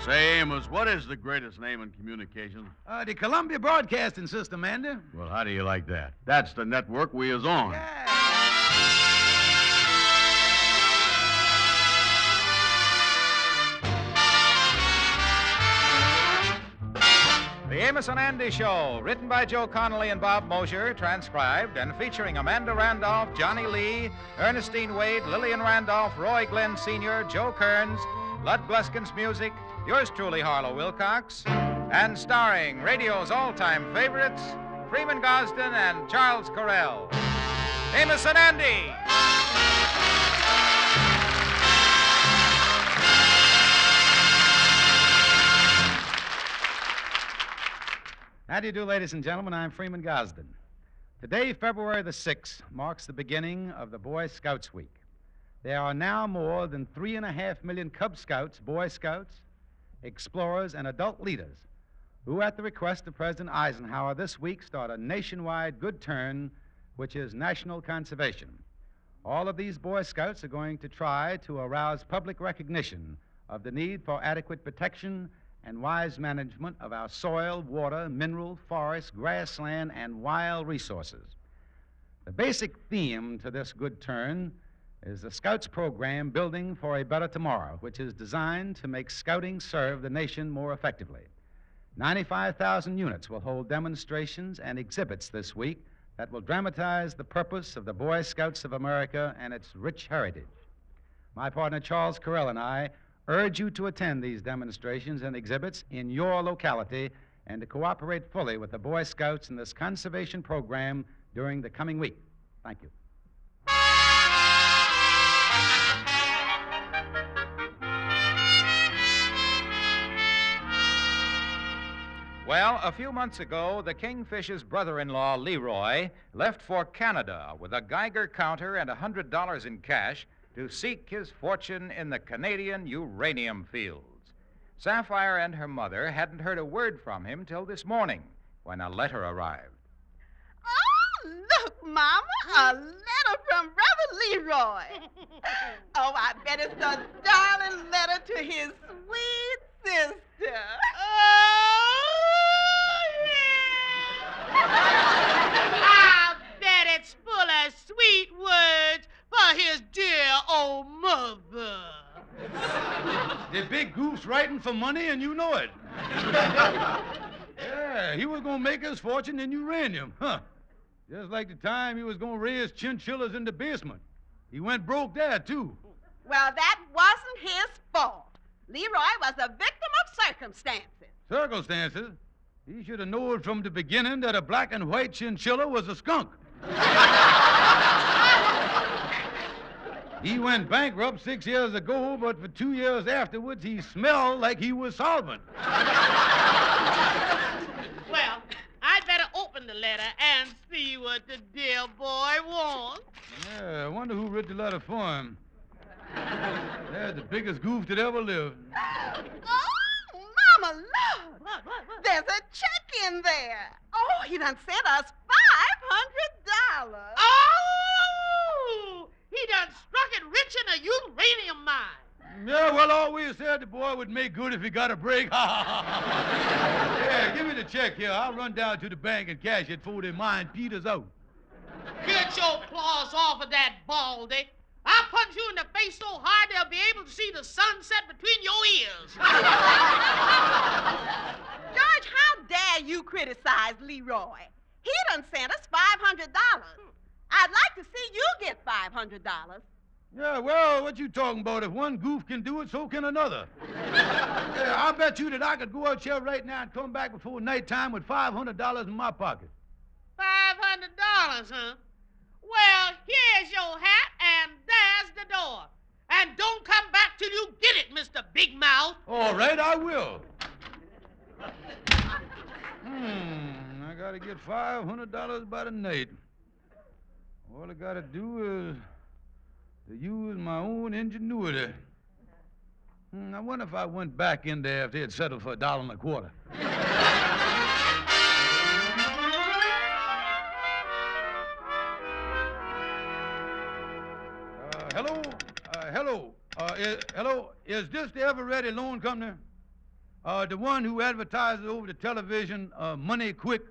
Say, Amos, what is the greatest name in communications? The Columbia Broadcasting System, Andy. Well, how do you like that? That's the network we is on. Yeah. The Amos and Andy Show, written by Joe Connolly and Bob Mosher, transcribed, and featuring Amanda Randolph, Johnny Lee, Ernestine Wade, Lillian Randolph, Roy Glenn Sr., Joe Kearns, Lud Gluskin's music, yours truly, Harlow Wilcox, and starring radio's all-time favorites, Freeman Gosden and Charles Correll. Amos and Andy! How do you do, ladies and gentlemen? I'm Freeman Gosden. Today, February the 6th, marks the beginning of the Boy Scouts Week. There are now more than 3.5 million Cub Scouts, Boy Scouts, explorers, and adult leaders who, at the request of President Eisenhower this week, start a nationwide good turn, which is national conservation. All of these Boy Scouts are going to try to arouse public recognition of the need for adequate protection and wise management of our soil, water, mineral, forest, grassland, and wild resources. The basic theme to this good turn is the Scouts program Building for a Better Tomorrow, which is designed to make scouting serve the nation more effectively. 95,000 units will hold demonstrations and exhibits this week that will dramatize the purpose of the Boy Scouts of America and its rich heritage. My partner Charles Correll and I urge you to attend these demonstrations and exhibits in your locality and to cooperate fully with the Boy Scouts in this conservation program during the coming week. Thank you. Well, a few months ago, the Kingfish's brother-in-law, Leroy, left for Canada with a Geiger counter and $100 in cash to seek his fortune in the Canadian uranium fields. Sapphire and her mother hadn't heard a word from him till this morning, when a letter arrived. Oh, look, Mama, a letter from Brother Leroy. Oh, I bet it's a darling letter to his sweet sister. Oh, yeah. I bet it's full of sweet words for his dear old mother. The big goof's writing for money, and you know it. Yeah, he was going to make his fortune in uranium, huh? Just like the time he was going to raise chinchillas in the basement. He went broke there, too. Well, that wasn't his fault. Leroy was a victim of circumstances. Circumstances? He should have known from the beginning that a black and white chinchilla was a skunk. He went bankrupt 6 years ago, but for 2 years afterwards, he smelled like he was solvent. Well, I'd better open the letter and see what the dear boy wants. Yeah, I wonder who wrote the letter for him. That's the biggest goof that ever lived. Oh, Mama, look. What? There's a check in there. Oh, he done sent us $500. Oh! He done struck it rich in a uranium mine. Yeah, well, always said the boy would make good if he got a break. Yeah, give me the check here. I'll run down to the bank and cash it before they mine Peters out. Get your claws off of that baldy. I'll punch you in the face so hard they'll be able to see the sunset between your ears. George, how dare you criticize Leroy? He done sent us $500. I'd like to see you get $500. Yeah, well, what you talking about? If one goof can do it, so can another. Yeah, I'll bet you that I could go out here right now and come back before nighttime with $500 in my pocket. $500, huh? Well, here's your hat, and there's the door. And don't come back till you get it, Mr. Big Mouth. All right, I will. I gotta get $500 by the night. All I gotta do is to use my own ingenuity. I wonder if I went back in there if they'd settled for $1.25. Hello? Hello? Is this the Ever Ready Loan Company? The one who advertises over the television, money quick,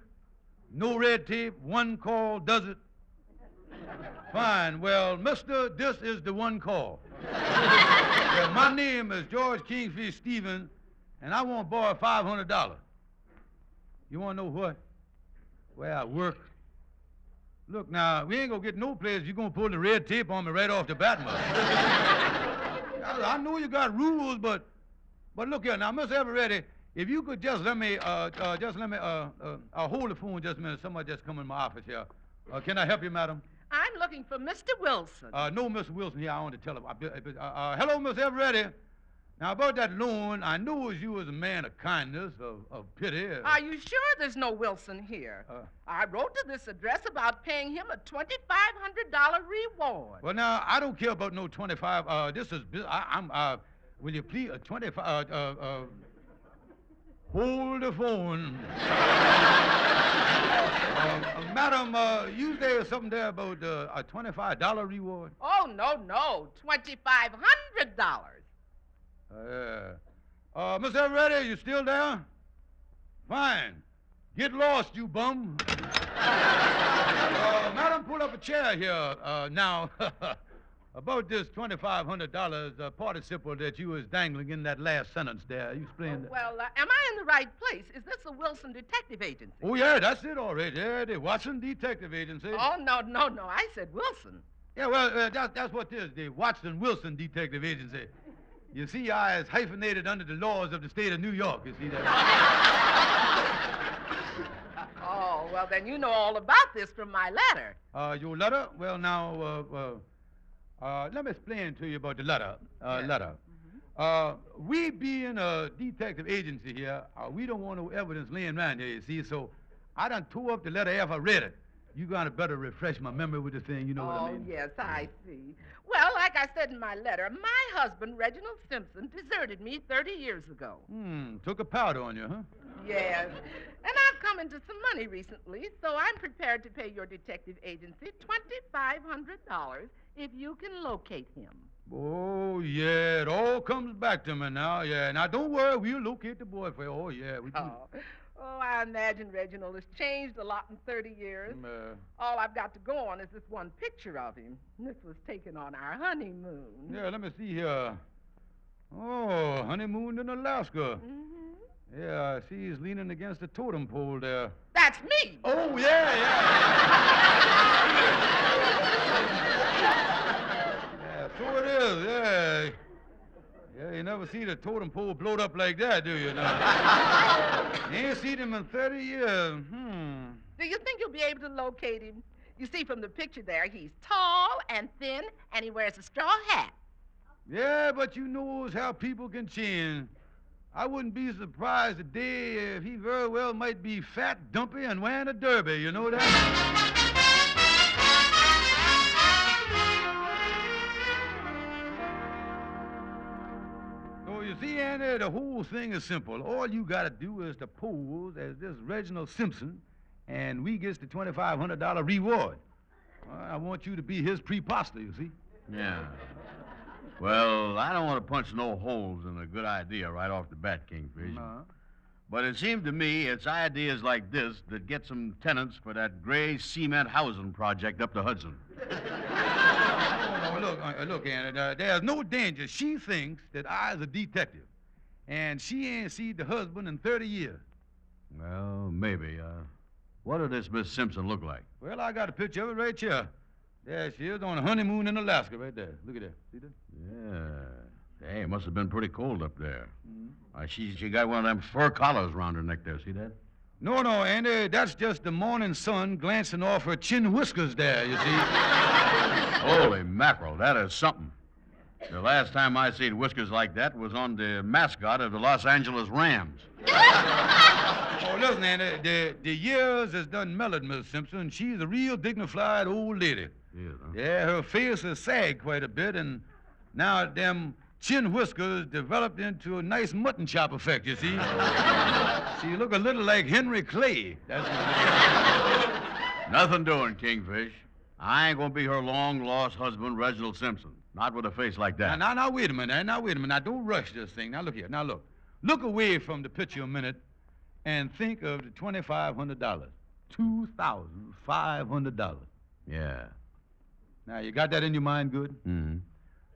no red tape, one call does it. Fine. Well, mister, this is the one call. Well, my name is George Kingfish Stevens, and I want to borrow $500. You want to know what? Where I work? Look, now, we ain't going to get no place. You're going to pull the red tape on me right off the bat, mother. I know you got rules, but look here. Now, Miss Eveready, if you could just let me hold the phone just a minute. Somebody just come in my office here. Can I help you, madam? I'm looking for Mr. Wilson. No, Mr. Wilson here. I want to tell him. Hello, Miss Eveready. Now, about that loan, I know as you was a man of kindness, of pity. Are you sure there's no Wilson here? I wrote to this address about paying him a $2,500 reward. Well, now, I don't care about no 25. This is, will you please, 25, hold the phone. Madam, you there something there about a $25 reward? Oh, no, $2,500. Miss Eveready, you still there? Fine. Get lost, you bum. Madam, pull up a chair here. Now, about this $2,500 participle that you was dangling in that last sentence there. You explained that. Well, am I in the right place? Is this a Wilson Detective Agency? Oh, yeah, that's it all right. Yeah, the Watson Detective Agency. Oh, no. I said Wilson. Yeah, well, that's what it is, the Watson-Wilson Detective Agency. You see, I is hyphenated under the laws of the state of New York, you see that? Oh, well, then you know all about this from my letter. Your letter? Well, now, let me explain to you about the letter. Yes. Letter. We being a detective agency here, we don't want no evidence laying around here, you see, so I done tore up the letter after I read it. You got to better refresh my memory with the thing, you know what I mean? Oh, yes, I see. Well, like I said in my letter, my husband, Reginald Simpson, deserted me 30 years ago. Took a powder on you, huh? Yes. And I've come into some money recently, so I'm prepared to pay your detective agency $2,500 if you can locate him. Oh, yeah, it all comes back to me now, yeah. Now, don't worry, we'll locate the boy for you. Oh, yeah, we do. Oh, I imagine Reginald has changed a lot in 30 years. All I've got to go on is this one picture of him. This was taken on our honeymoon. Yeah, let me see here. Oh, honeymoon in Alaska. Mm-hmm. Yeah, I see he's leaning against the totem pole there. That's me. Oh, yeah. Yeah, so it is, yeah. Yeah, you never see the totem pole blowed up like that, do you? Now? You ain't seen him in 30 years. Do you think you'll be able to locate him? You see from the picture there, he's tall and thin, and he wears a straw hat. Yeah, but you knows how people can change. I wouldn't be surprised today if he very well might be fat, dumpy, and wearing a derby. You know that? So you see, Andy, the whole thing is simple. All you got to do is to pose as this Reginald Simpson, and we gets the $2,500 reward. I want you to be his preposter, you see? Yeah. Well, I don't want to punch no holes in a good idea right off the bat, Kingfish. But it seemed to me it's ideas like this that get some tenants for that gray cement housing project up the Hudson. Look, Anna, there's no danger. She thinks that I's a detective, and she ain't seen the husband in 30 years. Well, maybe. What does this Miss Simpson look like? Well, I got a picture of it right here. There she is on a honeymoon in Alaska right there. Look at that. See that? Yeah. Hey, it must have been pretty cold up there. She got one of them fur collars around her neck there. See that? No, Andy. That's just the morning sun glancing off her chin whiskers there, you see. Holy mackerel, that is something. The last time I seen whiskers like that was on the mascot of the Los Angeles Rams. Oh, listen, Andy, the years has done mellowed Miss Simpson. She's a real dignified old lady. Yes, huh? Yeah, her face has sagged quite a bit, and now them chin whiskers developed into a nice mutton chop effect, you see. She look a little like Henry Clay. That's what Nothing doing, Kingfish. I ain't gonna be her long-lost husband, Reginald Simpson. Not with a face like that. Now, wait a minute. Now, don't rush this thing. Now, look here. Now, look. look away from the picture a minute and think of the $2,500. $2,500. Yeah. Now, you got that in your mind good? Mm-hmm.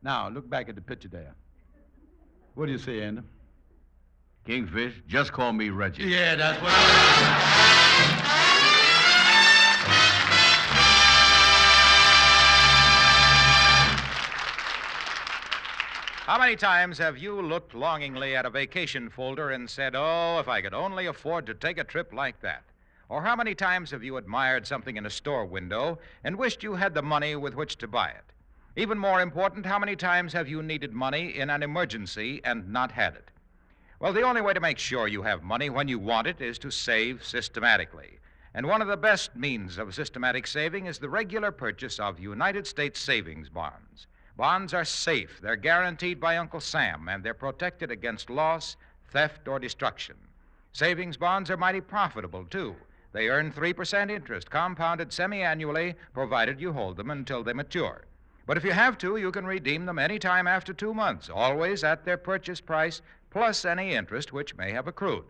Now, look back at the picture there. What do you say, Andy? Kingfish, just call me Reggie. Yeah, that's what How many times have you looked longingly at a vacation folder and said, oh, if I could only afford to take a trip like that? Or how many times have you admired something in a store window and wished you had the money with which to buy it? Even more important, how many times have you needed money in an emergency and not had it? Well, the only way to make sure you have money when you want it is to save systematically. And one of the best means of systematic saving is the regular purchase of United States savings bonds. Bonds are safe, they're guaranteed by Uncle Sam, and they're protected against loss, theft, or destruction. Savings bonds are mighty profitable, too. They earn 3% interest, compounded semi-annually, provided you hold them until they mature. But if you have to, you can redeem them any time after 2 months, always at their purchase price, plus any interest which may have accrued.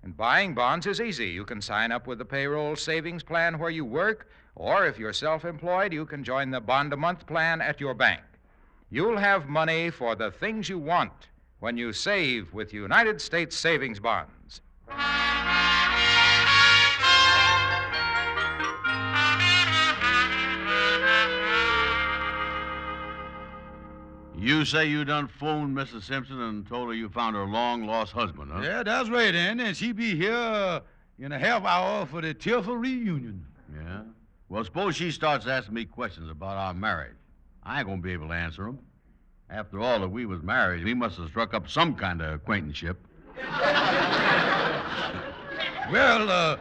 And buying bonds is easy. You can sign up with the payroll savings plan where you work, or if you're self-employed, you can join the bond-a-month plan at your bank. You'll have money for the things you want when you save with United States savings bonds. You say you done phoned Mrs. Simpson and told her you found her long-lost husband, huh? Yeah, that's right, Andy. And she'll be here in a half hour for the tearful reunion. Yeah? Well, suppose she starts asking me questions about our marriage. I ain't gonna be able to answer them. After all, if we was married, we must have struck up some kind of acquaintanceship. Well,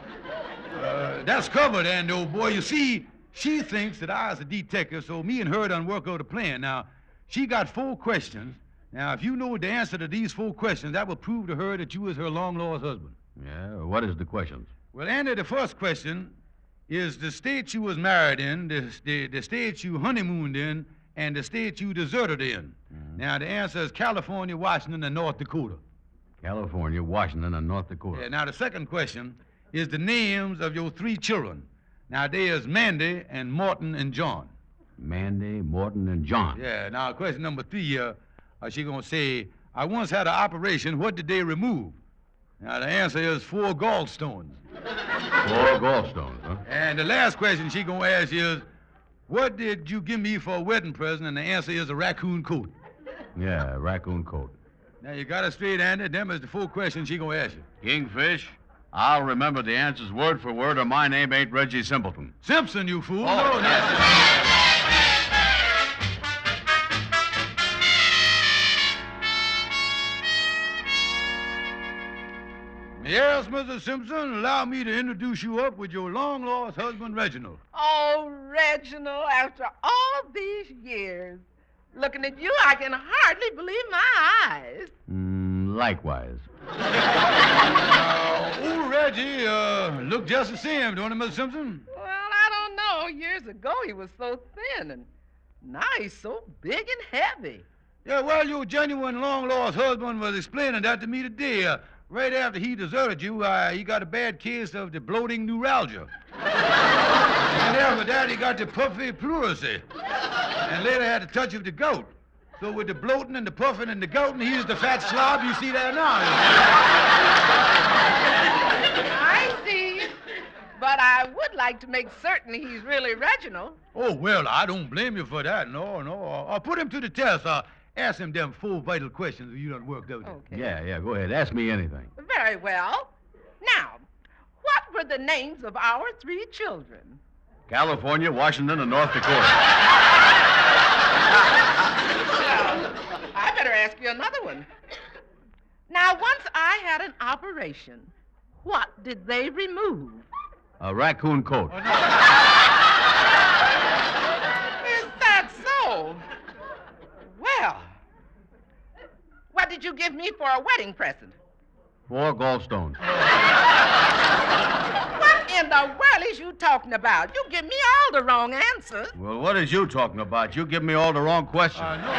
that's covered, Andy, old boy. You see, she thinks that I was a detective, so me and her done work out a plan. Now, she got 4 questions. Now, if you know the answer to these 4 questions, that will prove to her that you was her long-lost husband. Yeah? What is the questions? Well, Andy, the first question is the state you was married in, the state you honeymooned in, and the state you deserted in. Mm-hmm. Now, the answer is California, Washington, and North Dakota. California, Washington, and North Dakota. Yeah, now, the second question is the names of your 3 children. Now, they is Mandy and Morton and John. Mandy, Morton, and John. Yeah, now, question number 3, she gonna say, I once had an operation, what did they remove? Now, the answer is 4 gallstones. 4 gallstones, huh? And the last question she gonna ask is, what did you give me for a wedding present? And the answer is a raccoon coat. Yeah, raccoon coat. Now, you got it straight, Andy. Them is the 4 questions she gonna ask you. Kingfish, I'll remember the answers word for word, or my name ain't Reggie Simpleton. Simpson, you fool. Oh. No, no. Yes, Mrs. Simpson, allow me to introduce you up with your long-lost husband, Reginald. Oh, Reginald, after all these years, looking at you, I can hardly believe my eyes. Likewise. Old Reggie, look just the same, don't he, Mrs. Simpson? Well, I don't know. Years ago, he was so thin, and now he's so big and heavy. Yeah, well, your genuine long-lost husband was explaining that to me today. Right after he deserted you, he got a bad case of the bloating neuralgia. And after that, he got the puffy pleurisy. And later had a touch of the gout. So with the bloating and the puffing and the gouting, he's the fat slob you see there now. I see. But I would like to make certain he's really Reginald. Oh, well, I don't blame you for that. No. I'll put him to the test. Ask him them 4 vital questions that you done worked out. Okay. Yeah, go ahead. Ask me anything. Very well. Now, what were the names of our 3 children? California, Washington, and North Dakota. Well, I better ask you another one. Now, once I had an operation, what did they remove? A raccoon coat. Is that so? Well, what did you give me for a wedding present? 4 gallstones. What in the world is you talking about? You give me all the wrong answers. Well, what is you talking about? You give me all the wrong questions. No.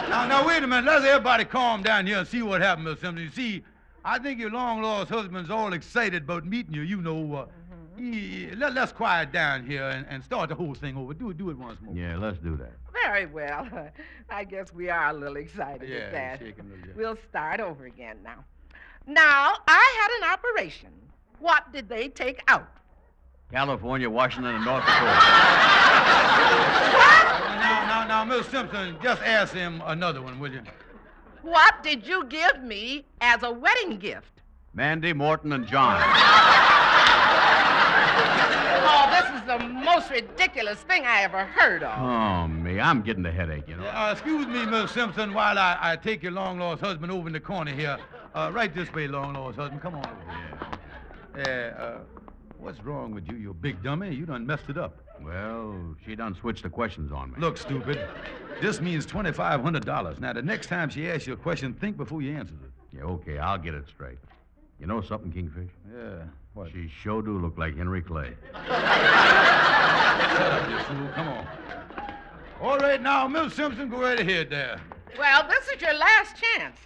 Now, wait a minute. Let's everybody calm down here and see what happened, Miss Simpson. You see, I think your long-lost husband's all excited about meeting you. You know, let's quiet down here and start the whole thing over. Do it once more. Yeah, let's do that. Very well. I guess we are a little excited at that. shaking a little, yeah. We'll start over again now. Now, I had an operation. What did they take out? California, Washington, and North Dakota. Now, Miss Simpson, just ask him another one, will you? What did you give me as a wedding gift? Mandy, Morton, and John. Oh, this is the most ridiculous thing I ever heard of. Oh, me. I'm getting a headache, you know. Excuse me, Miss Simpson, while I take your long-lost husband over in the corner here. Right this way, long-lost husband. Come on over here. What's wrong with you, you big dummy? You done messed it up. Well, she done switched the questions on me. Look, stupid. This means $2,500. Now, the next time she asks you a question, think before you answer it. Yeah, okay, I'll get it straight. You know something, Kingfish? Yeah, what? She sure do look like Henry Clay. Shut up, you fool. Come on. All right, now, Miss Simpson, go right ahead there. Well, this is your last chance.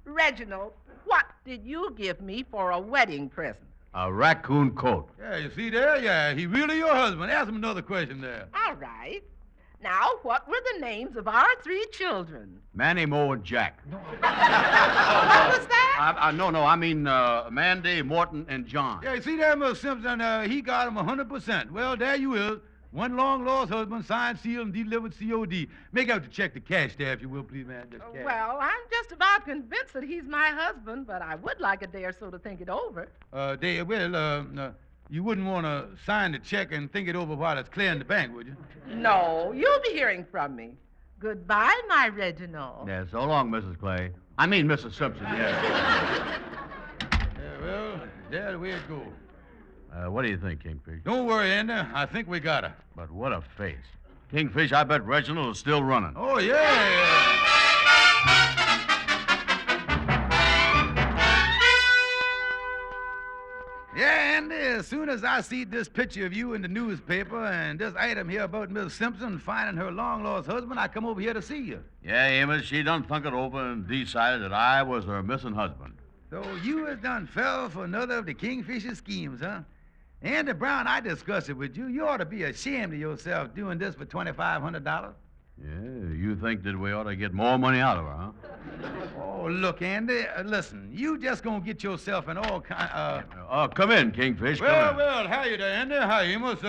Reginald, what did you give me for a wedding present? A raccoon coat. Yeah, you see there? Yeah, he really your husband. Ask him another question there. All right. Now, what were the names of our 3 children? Manny, Mo, and Jack. What was that? No, I mean Mandy, Morton, and John. Yeah, you see there, Miss Simpson? He got him 100%. Well, there you is. One long-lost husband, signed, sealed, and delivered COD. Make out to check the cash there, if you will, please, man. Just cash. Well, I'm just about convinced that he's my husband, but I would like a day or so to think it over. You wouldn't want to sign the check and think it over while it's clearing the bank, would you? No, you'll be hearing from me. Goodbye, my Reginald. Yeah, so long, Mrs. Clay. I mean, Mrs. Simpson, yeah. Yeah, well, that's the way it goes. What do you think, Kingfish? Don't worry, Andy. I think we got her. But what a face. Kingfish, I bet Reginald is still running. Oh, yeah. Yeah, Andy, as soon as I see this picture of you in the newspaper and this item here about Miss Simpson finding her long-lost husband, I come over here to see you. Yeah, Amos, she done thunk it over and decided that I was her missing husband. So you has done fell for another of the Kingfisher's schemes, huh? Andy Brown, I discussed it with you. You ought to be ashamed of yourself doing this for $2,500. Yeah, you think that we ought to get more money out of her, huh? Oh, look, Andy, listen, you just gonna get yourself in all kind Come in, Kingfish, come in. Well, how you there, Andy? How you must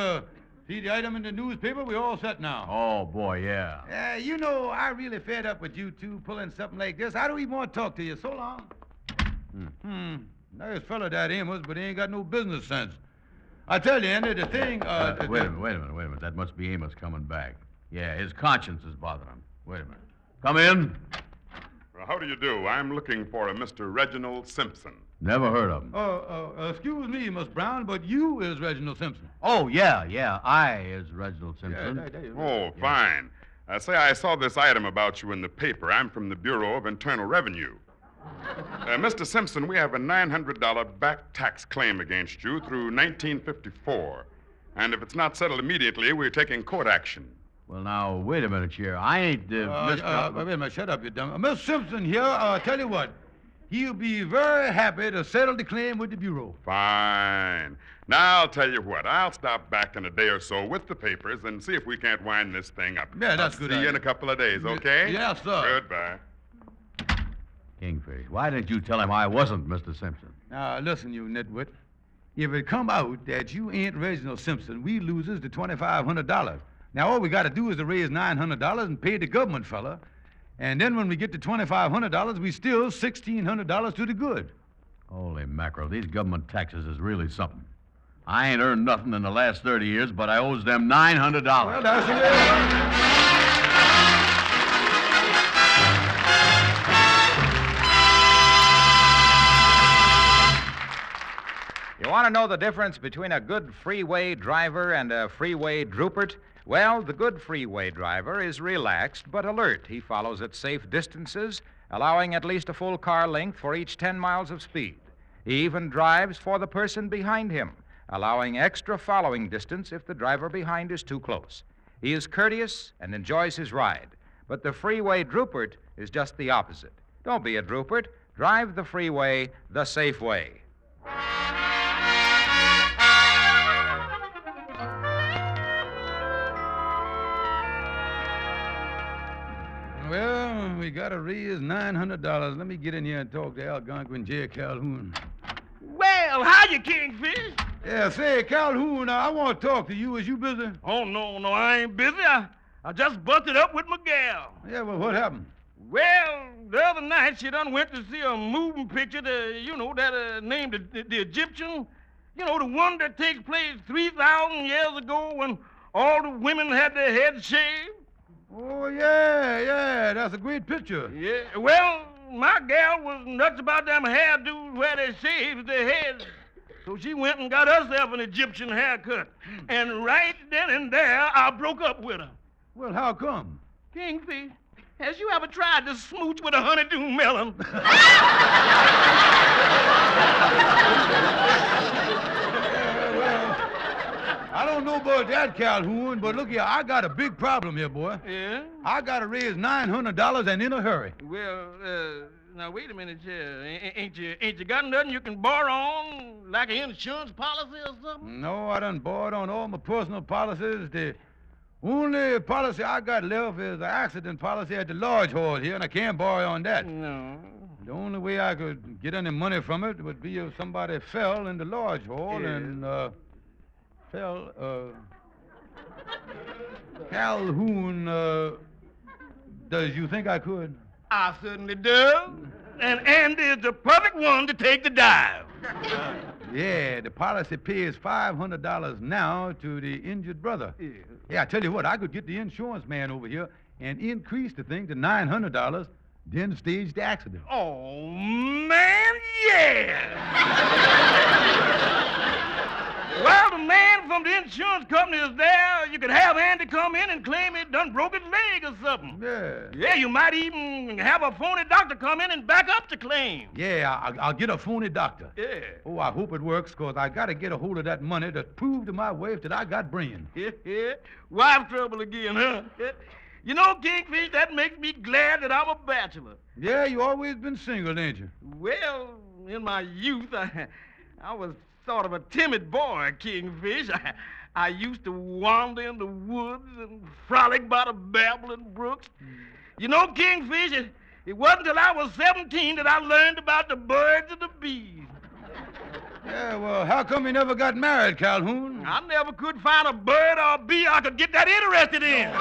see the item in the newspaper? We all set now. Oh, boy, yeah. You know, I really fed up with you two pulling something like this. I don't even want to talk to you. So long. Nice fella, that Amos, but he ain't got no business sense. I tell you, Andy, the thing... Wait a minute. That must be Amos coming back. Yeah, his conscience is bothering him. Wait a minute. Come in. Well, how do you do? I'm looking for a Mr. Reginald Simpson. Never heard of him. Excuse me, Miss Brown, but you is Reginald Simpson. Oh, yeah. I is Reginald Simpson. Oh, fine. Say, I saw this item about you in the paper. I'm from the Bureau of Internal Revenue. Mr. Simpson, we have a $900 back tax claim against you through 1954. And if it's not settled immediately, we're taking court action. Well, now, wait a minute here. I ain't, wait a minute, shut up, you dumb. Miss Simpson here, tell you what, he'll be very happy to settle the claim with the Bureau. Fine. Now, I'll tell you what, I'll stop back in a day or so with the papers and see if we can't wind this thing up. Yeah, that's good. See you in a couple of days, okay? Yes, sir. Goodbye. Kingfish, why didn't you tell him I wasn't Mr. Simpson? Now, listen, you nitwit. If it come out that you ain't Reginald Simpson, we loses the $2,500. Now, all we got to do is to raise $900 and pay the government fella. And then when we get to $2,500, we still $1,600 to the good. Holy mackerel, these government taxes is really something. I ain't earned nothing in the last 30 years, but I owes them $900. Well, that's the way. You want to know the difference between a good freeway driver and a freeway droopert? Well, the good freeway driver is relaxed but alert. He follows at safe distances, allowing at least a full car length for each 10 miles of speed. He even drives for the person behind him, allowing extra following distance if the driver behind is too close. He is courteous and enjoys his ride. But the freeway droopert is just the opposite. Don't be a droopert. Drive the freeway the safe way. Well, we got to raise $900. Let me get in here and talk to Algonquin J. Calhoun. Well, how you, Kingfish? Yeah, say, Calhoun, I want to talk to you. Is you busy? Oh, no, I ain't busy. I just busted up with my gal. Yeah, well, what happened? Well, the other night she done went to see a moving picture named the Egyptian. You know, the one that takes place 3,000 years ago when all the women had their heads shaved. Oh, yeah, that's a great picture. Yeah, well, my gal was nuts about them hairdos where they shaved their heads. So she went and got herself an Egyptian haircut. And right then and there, I broke up with her. Well, how come? Kingfish, has you ever tried to smooch with a honeydew melon? Well, I don't know about that, Calhoun, but look here, I got a big problem here, boy. Yeah? I got to raise $900 and in a hurry. Well, now wait a minute here. Ain't you got nothing you can borrow on, like an insurance policy or something? No, I done borrowed on all my personal policies. The only policy I got left is the accident policy at the Lodge Hall here, and I can't borrow on that. No. The only way I could get any money from it would be if somebody fell in the Lodge Hall Calhoun, does you think I could? I certainly do. And Andy is the perfect one to take the dive. Yeah, the policy pays $500 now to the injured brother. Yeah, I tell you what, I could get the insurance man over here and increase the thing to $900, then stage the accident. Oh, man, yeah. Well, the man from the insurance company is there. You could have Andy come in and claim he done broke his leg or something. Yeah. Yeah, you might even have a phony doctor come in and back up the claim. Yeah, I'll get a phony doctor. Yeah. Oh, I hope it works, because I got to get a hold of that money to prove to my wife that I got brains. Yeah. Wife trouble again, huh? You know, Kingfish, that makes me glad that I'm a bachelor. Yeah, you always been single, ain't you? Well, in my youth, I was sort of a timid boy, Kingfish. I used to wander in the woods and frolic by the babbling brooks. You know, Kingfish, it wasn't until I was 17 that I learned about the birds and the bees. Yeah, well, how come you never got married, Calhoun? I never could find a bird or a bee I could get that interested in.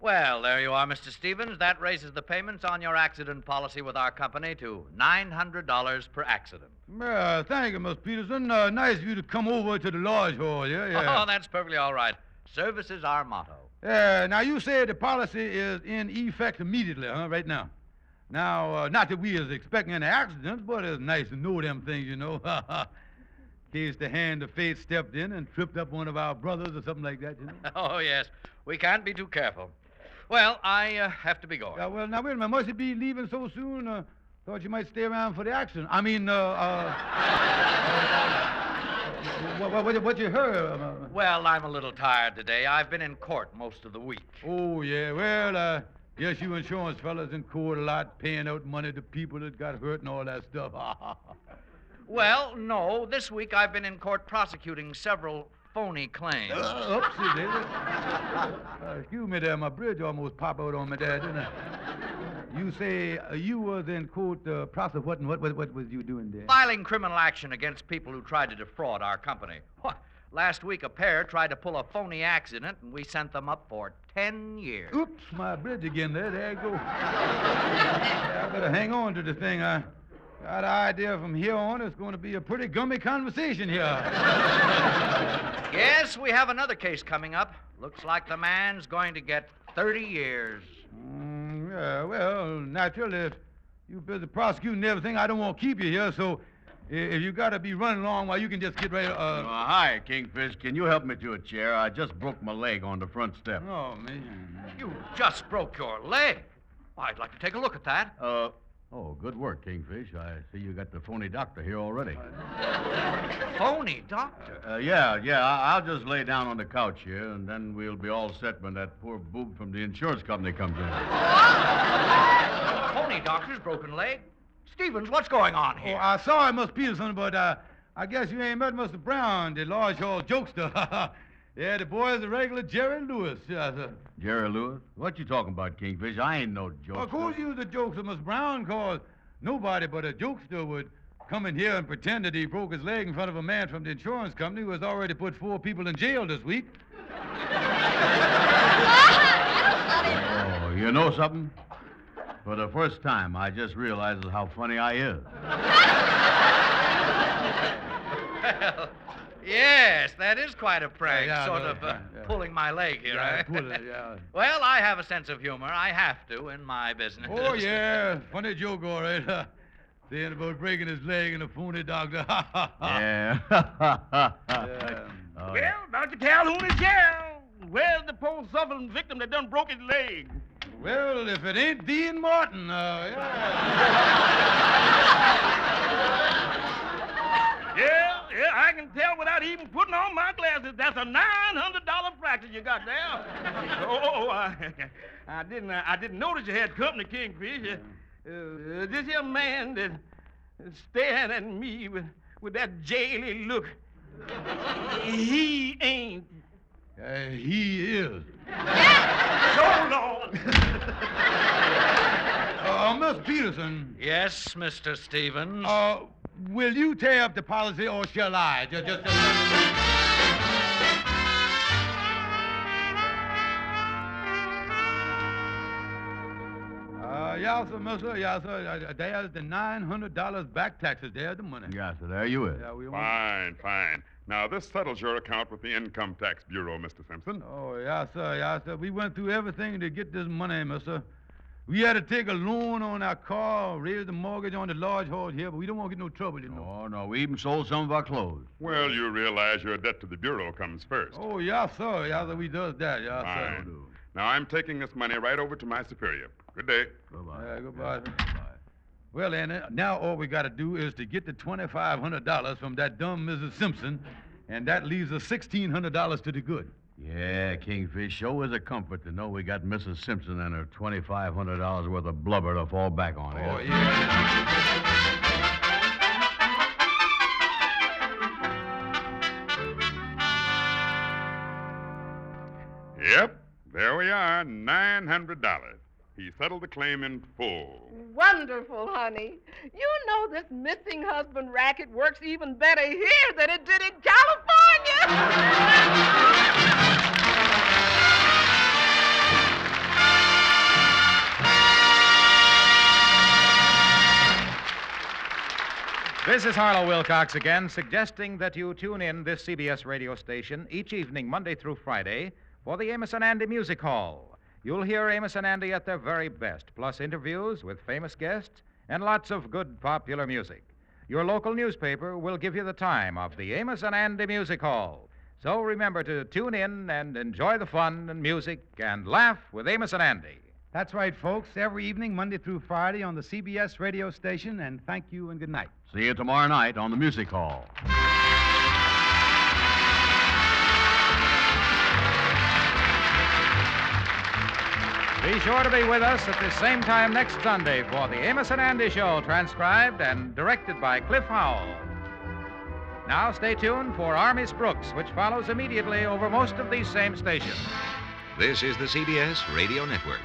Well, there you are, Mr. Stevens. That raises the payments on your accident policy with our company to $900 per accident. Well, thank you, Miss Peterson. Nice of you to come over to the Lodge Hall, yeah. Oh, that's perfectly all right. Service is our motto. Now, you say the policy is in effect immediately, huh, right now? Now, not that we is expecting any accidents, but it's nice to know them things, you know. In case the hand of fate stepped in and tripped up one of our brothers or something like that, you know. Oh, yes. We can't be too careful. Well, I have to be going. Well, now, wait a minute. Must you be leaving so soon? Thought you might stay around for the accident. I mean, what you heard? Well, I'm a little tired today. I've been in court most of the week. Oh, yeah. Well, yes, you insurance fellas in court a lot, paying out money to people that got hurt and all that stuff. Well, no. This week I've been in court prosecuting several phony claims. Oopsie, David. Excuse me there. My bridge almost popped out on me there, didn't it? You say you was in court prosecuting. What was you doing there? Filing criminal action against people who tried to defraud our company. What? Last week, a pair tried to pull a phony accident, and we sent them up for 10 years. Oops, my bridge again there. There you go. I better hang on to the thing. I got an idea from here on it's going to be a pretty gummy conversation here. Yes, we have another case coming up. Looks like the man's going to get 30 years. Yeah, well, naturally, if you're busy prosecuting everything, I don't want to keep you here, so If you got to be running along, why, you can just get ready. Hi, Kingfish. Can you help me to a chair? I just broke my leg on the front step. Oh, man. You just broke your leg. Why, I'd like to take a look at that. Oh, good work, Kingfish. I see you got the phony doctor here already. Phony doctor? Yeah. I'll just lay down on the couch here, and then we'll be all set when that poor boob from the insurance company comes in. Phony doctor's broken leg? Stevens, what's going on Oh, here? I saw it, Mr. Peterson, but I guess you ain't met Mr. Brown, the large-haul jokester. Yeah, the boy is a regular Jerry Lewis. Yeah, sir. Jerry Lewis? What you talking about, Kingfish? I ain't no joke. Of course you was a jokester, Mr. Brown, cause nobody but a jokester would come in here and pretend that he broke his leg in front of a man from the insurance company who has already put 4 people in jail this week. Oh, you know something? For the first time, I just realized how funny I is. Well, yes, that is quite a prank, Yeah, sort no, of yeah. pulling my leg here. Yeah, eh? pull it, yeah. Well, I have a sense of humor. I have to in my business. Oh, yeah. Funny joke, all right. Saying about breaking his leg and a phony doctor. Yeah. Yeah. Oh, Well, Dr. Calhoun is here. Where's the poor suffering victim that done broke his leg? Well, if it ain't Dean Martin, yeah. Yeah, I can tell without even putting on my glasses. That's a $900 fracture you got there. I didn't notice you had company, Kingfish. This here man that's staring at me with that jaily look, he ain't. He is. So long. Miss Peterson, Yes, Mr. Stevens. will you tear up the policy or shall I? Just yeah, sir, mister. Yeah, sir. There's the $900 back taxes. There's the money. Yeah, so there you is. Yeah, we Fine. Now, this settles your account with the Income Tax Bureau, Mr. Simpson. Oh, yeah, sir. We went through everything to get this money, mister. We had to take a loan on our car, raise the mortgage on the large horse here, but we don't want to get no trouble, you know. Oh, no, we even sold some of our clothes. Well, you realize your debt to the Bureau comes first. Oh, yeah, sir. Yeah, sir, we does that. Yeah, sir. Fine. Now, I'm taking this money right over to my superior. Good day. Goodbye. Yeah, goodbye. Well, Anna, now all we got to do is to get the $2,500 from that dumb Mrs. Simpson, and that leaves us $1,600 to the good. Yeah, Kingfish, sure is a comfort to know we got Mrs. Simpson and her $2,500 worth of blubber to fall back on. Oh, yeah. Yep, there we are, $900. He settled the claim in full. Wonderful, honey. You know this missing husband racket works even better here than it did in California. This is Harlow Wilcox again, suggesting that you tune in this CBS radio station each evening, Monday through Friday, for the Amos and Andy Music Hall. You'll hear Amos and Andy at their very best, plus interviews with famous guests and lots of good popular music. Your local newspaper will give you the time of the Amos and Andy Music Hall. So remember to tune in and enjoy the fun and music and laugh with Amos and Andy. That's right, folks. Every evening, Monday through Friday on the CBS radio station, and thank you and good night. See you tomorrow night on the Music Hall. Be sure to be with us at the same time next Sunday for the Amos and Andy Show, transcribed and directed by Cliff Howell. Now stay tuned for Armis Brooks, which follows immediately over most of these same stations. This is the CBS Radio Network.